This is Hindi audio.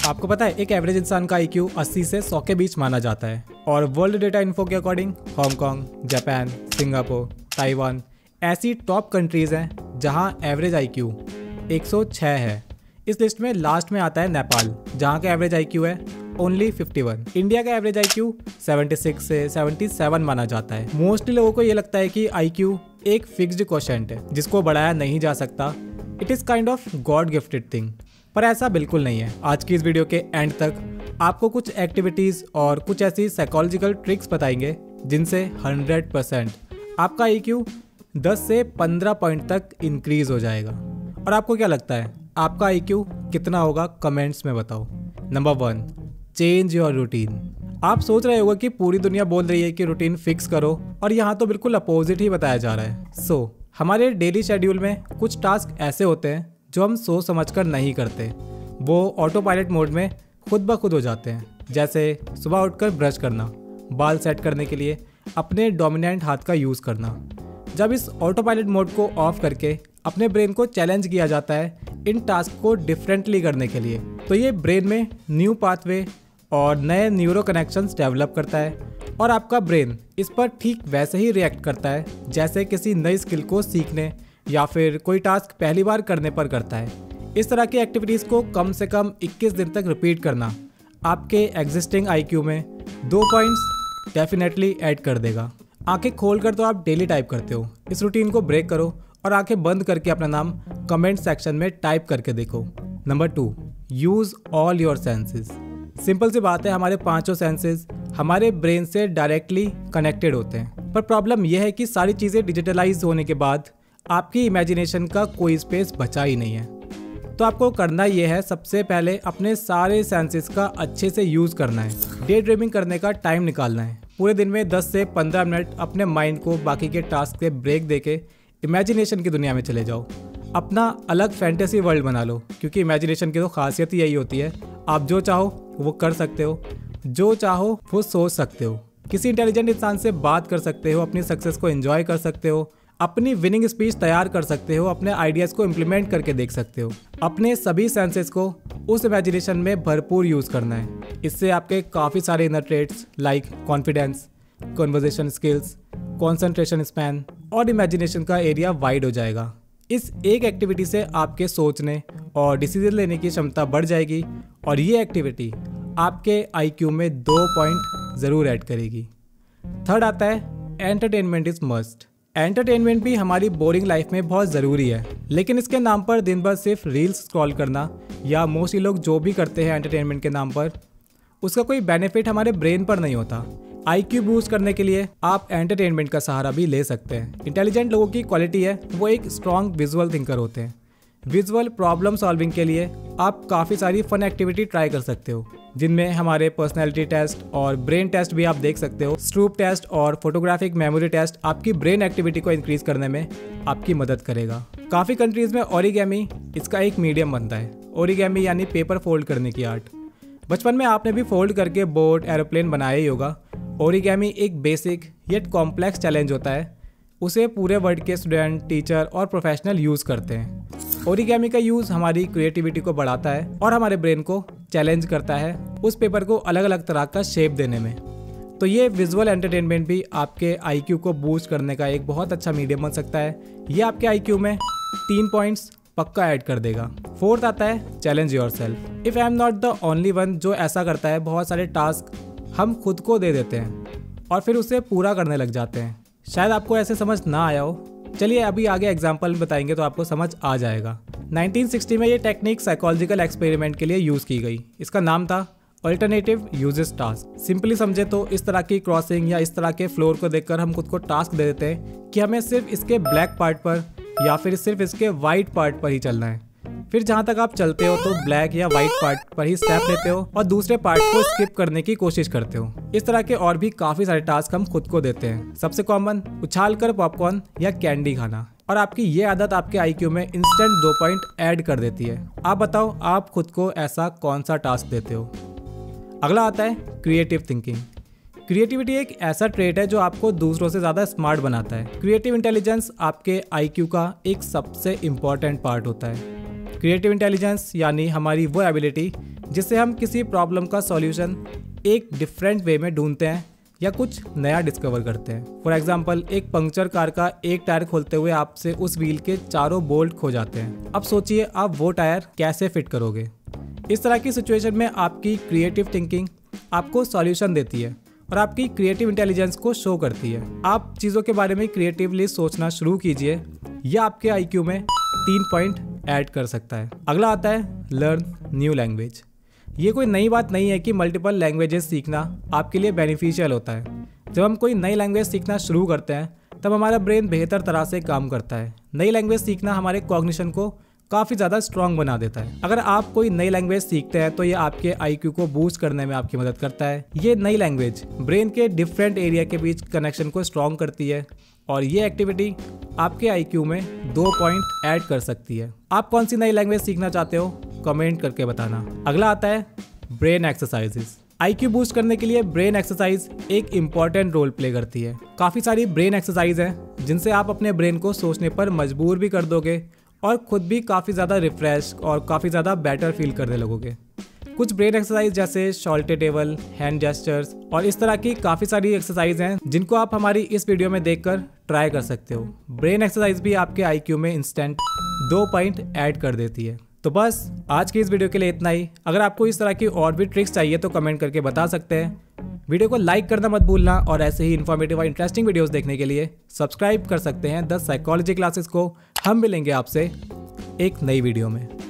आपको पता है एक एवरेज इंसान का IQ 80 से 100 के बीच माना जाता है और वर्ल्ड डेटा इन्फो के according Hong Kong, Japan, Singapore, Taiwan ऐसी टॉप कंट्रीज हैं जहां एवरेज IQ 106 है। इस लिस्ट में लास्ट में आता है नेपाल, जहां का एवरेज IQ है ओनली 51। इंडिया का एवरेज IQ 76 से 77 माना जाता है। मोस्टली लोगों को ये लगता है कि IQ एक फिक्स्ड क्वोशिएंट है जिसको बढ़ाया नहीं जा सकता। It is kind of God gifted thing, पर ऐसा बिल्कुल नहीं है। आज की इस वीडियो के एंड तक आपको कुछ एक्टिविटीज़ और कुछ ऐसी साइकोलॉजिकल ट्रिक्स बताएंगे जिनसे 100% आपका IQ 10 से 15 पॉइंट तक इंक्रीज हो जाएगा। और आपको क्या लगता है आपका IQ कितना होगा? कमेंट्स में बताओ। Number 1, change your routine. आप सोच रहे होगा कि पूरी दुनिया बोल रही है कि रूटीन फिक्स करो और यहाँ तो बिल्कुल अपोजिट ही बताया जा रहा है। हमारे डेली शेड्यूल में कुछ टास्क ऐसे होते हैं जो हम सोच समझकर नहीं करते, वो ऑटो पायलट मोड में खुद ब खुद हो जाते हैं। जैसे सुबह उठकर ब्रश करना, बाल सेट करने के लिए अपने डोमिनेंट हाथ का यूज़ करना। जब इस ऑटो पायलट मोड को ऑफ करके अपने ब्रेन को चैलेंज किया जाता है इन टास्क को डिफरेंटली करने के लिए, तो ये ब्रेन में न्यू पाथवे और नए न्यूरो कनेक्शंस डेवलप करता है और आपका ब्रेन इस पर ठीक वैसे ही रिएक्ट करता है जैसे किसी नई स्किल को सीखने या फिर कोई टास्क पहली बार करने पर करता है। इस तरह की एक्टिविटीज़ को कम से कम 21 दिन तक रिपीट करना आपके एग्जिस्टिंग IQ में 2 पॉइंट्स डेफिनेटली ऐड कर देगा। आंखें खोल कर तो आप डेली टाइप करते हो, इस रूटीन को ब्रेक करो और आंखें बंद करके अपना नाम कमेंट सेक्शन में टाइप करके देखो। Number 2, use all your senses. Simple सी बात है, हमारे पांचों सेंसेस हमारे ब्रेन से डायरेक्टली कनेक्टेड होते हैं, पर प्रॉब्लम यह है कि सारी चीज़ें डिजिटलाइज होने के बाद आपकी इमेजिनेशन का कोई स्पेस बचा ही नहीं है। तो आपको करना यह है, सबसे पहले अपने सारे सेंसेस का अच्छे से यूज़ करना है। डे ड्रीमिंग करने का टाइम निकालना है। पूरे दिन में 10 से 15 मिनट अपने माइंड को बाकी के टास्क से ब्रेक देके इमेजिनेशन की दुनिया में चले जाओ। अपना अलग फैंटेसी वर्ल्ड बना लो, क्योंकि इमेजिनेशन की तो खासियत ही यही होती है, आप जो चाहो वो कर सकते हो, जो चाहो वो सोच सकते हो, किसी इंटेलिजेंट इंसान से बात कर सकते हो, अपनी सक्सेस को एंजॉय कर सकते हो, अपनी विनिंग स्पीच तैयार कर सकते हो, अपने आइडियाज़ को इम्प्लीमेंट करके देख सकते हो। अपने सभी सेंसेस को उस इमेजिनेशन में भरपूर यूज़ करना है। इससे आपके काफ़ी सारे inner traits like confidence, conversation skills, concentration span और इमेजिनेशन का एरिया वाइड हो जाएगा। इस एक एक्टिविटी से आपके सोचने और डिसीजन लेने की क्षमता बढ़ जाएगी और ये एक्टिविटी आपके IQ में 2 पॉइंट ज़रूर ऐड करेगी। थर्ड आता है एंटरटेनमेंट इज़ मस्ट। एंटरटेनमेंट भी हमारी बोरिंग लाइफ में बहुत ज़रूरी है, लेकिन इसके नाम पर दिन भर सिर्फ रील्स स्क्रॉल करना या मोस्टली लोग जो भी करते हैं एंटरटेनमेंट के नाम पर, उसका कोई बेनिफिट हमारे ब्रेन पर नहीं होता। IQ बूस्ट करने के लिए आप एंटरटेनमेंट का सहारा भी ले सकते हैं। इंटेलिजेंट लोगों की क्वालिटी है वो एक स्ट्रॉन्ग विजुअल थिंकर होते हैं। विजुअल प्रॉब्लम सॉल्विंग के लिए आप काफ़ी सारी फन एक्टिविटी ट्राई कर सकते हो, जिनमें हमारे पर्सनैलिटी टेस्ट और ब्रेन टेस्ट भी आप देख सकते हो। स्ट्रूप टेस्ट और फोटोग्राफिक मेमोरी टेस्ट आपकी ब्रेन एक्टिविटी को इंक्रीज करने में आपकी मदद करेगा। काफ़ी कंट्रीज़ में ओरिगेमी इसका एक मीडियम बनता है। ओरिगेमी यानी पेपर फोल्ड करने की आर्ट। बचपन में आपने भी फोल्ड करके बोट, एरोप्लेन बनाया ही होगा। ओरिगेमी एक बेसिक येट कॉम्प्लेक्स चैलेंज होता है। उसे पूरे वर्ल्ड के स्टूडेंट, टीचर और प्रोफेशनल यूज़ करते हैं। ओरिगेमी का यूज़ हमारी क्रिएटिविटी को बढ़ाता है और हमारे ब्रेन को चैलेंज करता है उस पेपर को अलग अलग तरह का शेप देने में। तो ये विजुअल एंटरटेनमेंट भी आपके IQ को बूस्ट करने का एक बहुत अच्छा मीडियम बन सकता है। ये आपके IQ में 3 पॉइंट्स पक्का ऐड कर देगा। फोर्थ आता है challenge yourself. If I am not the only one जो ऐसा करता है, बहुत सारे टास्क हम खुद को दे देते हैं और फिर उसे पूरा करने लग जाते हैं। शायद आपको ऐसे समझ ना आया हो, चलिए अभी आगे एग्जाम्पल बताएंगे तो आपको समझ आ जाएगा। 1960 में ये टेक्निक साइकोलॉजिकल एक्सपेरिमेंट के लिए यूज़ की गई। इसका नाम था अल्टरनेटिव यूजेस टास्क। सिंपली समझे तो इस तरह की क्रॉसिंग या इस तरह के फ्लोर को देखकर हम खुद को टास्क दे देते हैं कि हमें सिर्फ इसके ब्लैक पार्ट पर या फिर सिर्फ इसके वाइट पार्ट पर ही चलना है। फिर जहाँ तक आप चलते हो तो ब्लैक या वाइट पार्ट पर ही स्टेप लेते हो और दूसरे पार्ट को स्किप करने की कोशिश करते हो। इस तरह के और भी काफ़ी सारे टास्क हम खुद को देते हैं। सबसे कॉमन उछाल कर पॉपकॉर्न या कैंडी खाना, और आपकी ये आदत आपके IQ में इंस्टेंट 2 पॉइंट ऐड कर देती है। आप बताओ आप खुद को ऐसा कौन सा टास्क देते हो? अगला आता है क्रिएटिव थिंकिंग। क्रिएटिविटी एक ऐसा ट्रेट है जो आपको दूसरों से ज़्यादा स्मार्ट बनाता है। क्रिएटिव इंटेलिजेंस आपके IQ का एक सबसे इम्पॉर्टेंट पार्ट होता है। क्रिएटिव इंटेलिजेंस यानी हमारी वो एबिलिटी जिससे हम किसी प्रॉब्लम का सॉल्यूशन एक डिफरेंट वे में ढूंढते हैं या कुछ नया डिस्कवर करते हैं। फॉर एग्जाम्पल, एक पंक्चर कार का एक टायर खोलते हुए आपसे उस व्हील के चारों बोल्ट खो जाते हैं। अब सोचिए आप वो टायर कैसे फिट करोगे। इस तरह की सिचुएशन में आपकी क्रिएटिव थिंकिंग आपको सॉल्यूशन देती है और आपकी क्रिएटिव इंटेलिजेंस को शो करती है। आप चीज़ों के बारे में क्रिएटिवली सोचना शुरू कीजिए, यह आपके IQ में 3 पॉइंट ऐड कर सकता है। अगला आता है लर्न न्यू लैंग्वेज। ये कोई नई बात नहीं है कि मल्टीपल लैंग्वेजेस सीखना आपके लिए बेनिफिशियल होता है। जब हम कोई नई लैंग्वेज सीखना शुरू करते हैं तब हमारा ब्रेन बेहतर तरह से काम करता है। नई लैंग्वेज सीखना हमारे कॉग्निशन को काफ़ी ज़्यादा स्ट्रॉन्ग बना देता है। अगर आप कोई नई लैंग्वेज सीखते हैं तो ये आपके IQ को बूस्ट करने में आपकी मदद करता है। ये नई लैंग्वेज ब्रेन के डिफरेंट एरिया के बीच कनेक्शन को स्ट्रॉन्ग करती है और ये एक्टिविटी आपके IQ में 2 पॉइंट ऐड कर सकती है। आप कौन सी नई लैंग्वेज सीखना चाहते हो कमेंट करके बताना। अगला आता है ब्रेन एक्सरसाइजेस। IQ बूस्ट करने के लिए ब्रेन एक्सरसाइज एक इम्पॉर्टेंट रोल प्ले करती है। काफ़ी सारी ब्रेन एक्सरसाइज हैं जिनसे आप अपने ब्रेन को सोचने पर मजबूर भी कर दोगे और खुद भी काफ़ी ज़्यादा रिफ्रेश और काफ़ी ज़्यादा बेटर फील करने लगोगे। कुछ ब्रेन एक्सरसाइज जैसे शॉल्टे टेबल, हैंड जेस्चर्स और इस तरह की काफ़ी सारी एक्सरसाइज हैं जिनको आप हमारी इस वीडियो में देखकर ट्राई कर सकते हो। ब्रेन एक्सरसाइज भी आपके IQ में इंस्टेंट 2 पॉइंट ऐड कर देती है। तो बस आज की इस वीडियो के लिए इतना ही। अगर आपको इस तरह की और भी ट्रिक्स चाहिए तो कमेंट करके बता सकते हैं। वीडियो को लाइक करना मत भूलना और ऐसे ही इन्फॉर्मेटिव और इंटरेस्टिंग वीडियोस देखने के लिए सब्सक्राइब कर सकते हैं द साइकोलॉजी क्लासेस को। हम मिलेंगे आपसे एक नई वीडियो में।